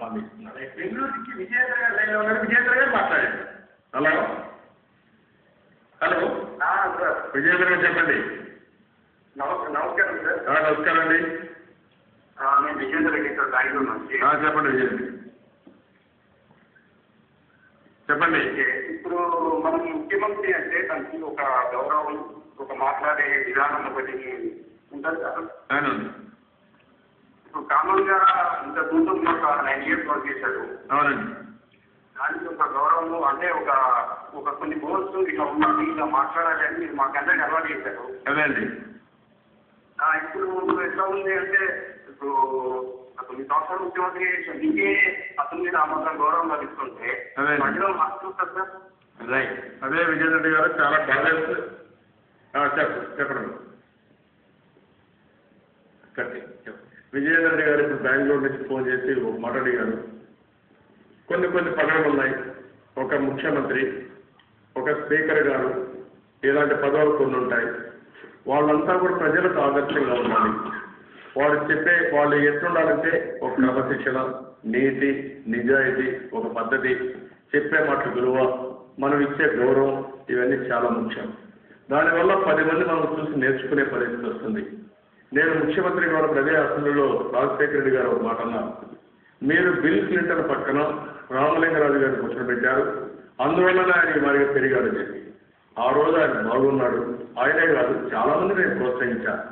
హామీ ఇస్తున్నాను. బెంగళూరుకి విజయేంద్ర గారు లైన్లో ఉన్నారు. విజయేంద్ర గారు మాట్లాడండి. హలో హలో సార్ విజయేంద్ర గారు చెప్పండి. నమస్కారం సార్. నమస్కారం అండి. నేను విజయేంద్ర రెడ్డి సార్, బెంగళూరు నుంచి. చెప్పండి విజయేంద్ర, చెప్పండి. ఇప్పుడు మనం ముఖ్యమంత్రి అంటే దానికి ఒక గౌరవం, ఒక మాట్లాడే విధానం ఒకటి ఉంటుంది సార్. ఇప్పుడు కామన్ గా ఇంతకు ముందు ఒక 9 years వర్క్ చేశాడు. అవునండి. దానికి ఒక గౌరవము అంటే ఒక కొన్ని గోల్స్ ఇలా ఉన్నది, ఇలా మాట్లాడాలి అని మీరు మాకు అందరికి అలవాటు చేశారు. అదే అండి. ఇప్పుడు ఎట్లా ఉంది అంటే, ఇప్పుడు కొన్ని సంవత్సరాలు ముఖ్యమంత్రి నీకే అతని మీద ఆ మాత్రం గౌరవం లభిస్తుంటే మధ్యలో మార్చుకుంటారు సార్. రైట్. అదే విజయేంద్ర రెడ్డి గారు చాలా బ్యాలెన్స్. చెప్పండి. విజయేంద్ర రెడ్డి గారు ఇప్పుడు బెంగళూరు నుంచి ఫోన్ చేసి ఒక మాట అడిగారు. కొన్ని పదవులు ఉన్నాయి. ఒక ముఖ్యమంత్రి, ఒక స్పీకర్ గారు, ఇలాంటి పదవులు కొన్ని ఉంటాయి. వాళ్ళంతా కూడా ప్రజలకు ఆదర్శంగా ఉండాలి. వాళ్ళు ఎట్లుండాలంటే ఒక క్రమశిక్షణ, నీతి, నిజాయితీ, ఒక పద్ధతి, చెప్పే మాటల విలువ, మనం ఇచ్చే గౌరవం, ఇవన్నీ చాలా ముఖ్యం. దానివల్ల 10 మంది మనం చూసి నేర్చుకునే పరిస్థితి వస్తుంది. నేను ముఖ్యమంత్రి గారు అదే అసెంబ్లీలో రాజశేఖర రెడ్డి గారు ఒక మాట అన్నారు. మీరు బిల్ క్లింటన్ పక్కన రామలింగరాజు గారిని కూర్చోబెట్టారు, అందువల్లనే ఆయన మరిగా పెరిగాడని చెప్పి. ఆ రోజు ఆయన బాగున్నాడు. ఆయనే కాదు, చాలా మంది నేను ప్రోత్సహించాను.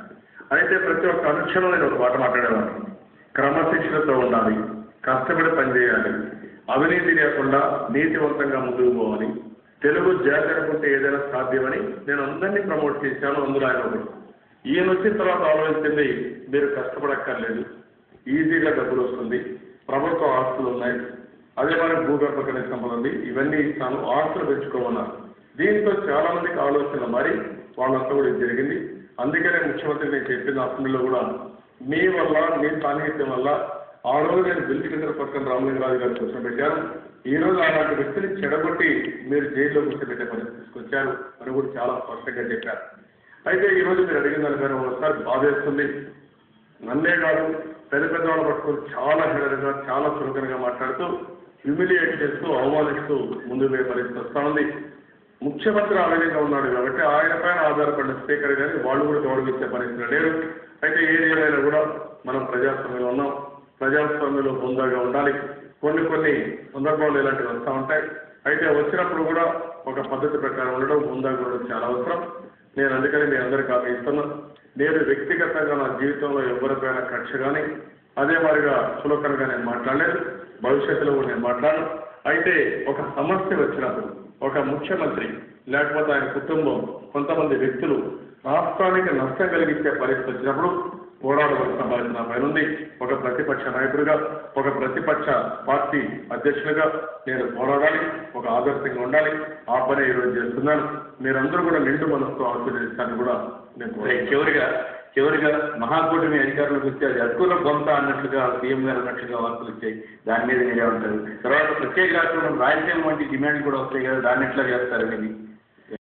అయితే ప్రతి ఒక్క అనుక్షణం నేను ఒక మాట మాట్లాడేవాడిని. క్రమశిక్షణతో ఉండాలి, కష్టపడి పనిచేయాలి, అవినీతి లేకుండా నీతివంతంగా ముందుకు పోవాలి, తెలుగు జాతి అనుకుంటే ఏదైనా సాధ్యమని నేను అందరినీ ప్రమోట్ చేశాను. అందులో ఆయన ఒకటి. ఈయన వచ్చిన తర్వాత ఆలోచించింది, మీరు కష్టపడక్కర్లేదు, ఈజీగా డబ్బులు వస్తుంది, ప్రభుత్వ ఆస్తులు ఉన్నాయి, అదే మరి భూగర్భ ఖనిజ సంపద ఉంది, ఇవన్నీ ఇస్తాను, ఆస్తులు పెంచుకోమన్నారు. దీంతో చాలా మందికి ఆలోచన మరి వాళ్ళంతా కూడా ఇది జరిగింది. అందుకనే ముఖ్యమంత్రి నేను చెప్పిన అసెంబ్లీలో కూడా మీ వల్ల, మీ సాన్నిహిత్యం వల్ల ఆ రోజు నేను బిల్ క్లింటన్ పక్కన రామలింగరాజు గారు కూర్చోబెట్టాను. ఈ రోజు అలాంటి వ్యక్తిని చెడగొట్టి మీరు జైల్లో కూర్చోబెట్టే పరిస్థితి తీసుకొచ్చారు అని కూడా చాలా స్పష్టంగా చెప్పారు. అయితే ఈరోజు మీరు అడిగిన దానిపైన ఒకసారి బాధేస్తుంది. నన్నే కాదు, పెద్ద వాళ్ళు పట్టుకొని చాలా హెడర్గా, చాలా చురుకనగా మాట్లాడుతూ, హ్యూమిలియేట్ చేస్తూ, అవమానిస్తూ ముందుకు పోయే పరిస్థితి వస్తూ ఉంది. ముఖ్యమంత్రి ఆ విధంగా ఉన్నాడు కాబట్టి ఆయన పైన ఆధారపడిన స్పీకర్ కానీ వాళ్ళు కూడా గౌరవించే పరిస్థితి లేరు. అయితే ఏది ఏమైనా కూడా మనం ప్రజాస్వామ్యంలో ఉన్నాం. ప్రజాస్వామ్యంలో హుందాగా ఉండాలి. కొన్ని సందర్భాలు ఇలాంటివి వస్తూ ఉంటాయి. అయితే వచ్చినప్పుడు కూడా ఒక పద్ధతి ప్రకారం ఉండడం, హుందాగా ఉండడం చాలా అవసరం. నేను అందుకని మీ అందరికీ హామీ ఇస్తున్నాను. నేను వ్యక్తిగతంగా నా జీవితంలో ఎవరిపైన కక్ష కానీ అదే మాదిరిగా చులకనగా నేను మాట్లాడలేదు, భవిష్యత్తులో కూడా నేను మాట్లాడను. అయితే ఒక సమస్య వచ్చినప్పుడు ఒక ముఖ్యమంత్రి లేకపోతే ఆయన కుటుంబం, కొంతమంది వ్యక్తులు రాష్ట్రానికి నష్టం కలిగించే పరిస్థితి వచ్చినప్పుడు పోరాడవలసిన బాధ్యత పైన ఉంది. ఒక ప్రతిపక్ష నాయకుడిగా, ఒక ప్రతిపక్ష పార్టీ అధ్యక్షుడిగా నేను పోరాడాలి, ఒక ఆదర్శంగా ఉండాలి. ఆ పని ఈరోజు చేస్తున్నాను. మీరందరూ కూడా నిండు మనసుతో ఆశీర్వదిస్తాను కూడా నేను. చివరిగా మహాకూటమి అధికారులకు వచ్చి అది అక్కుల బొంత అన్నట్లుగా సీఎం గారు అన్నట్లుగా వార్తలు వచ్చాయి. దాని మీద మీరే ఉంటారు. తర్వాత ప్రత్యేక రాష్ట్రంలో రాయలసీమ వంటి డిమాండ్లు కూడా వస్తాయి కదా, దాన్ని ఎట్లా చేస్తారనేది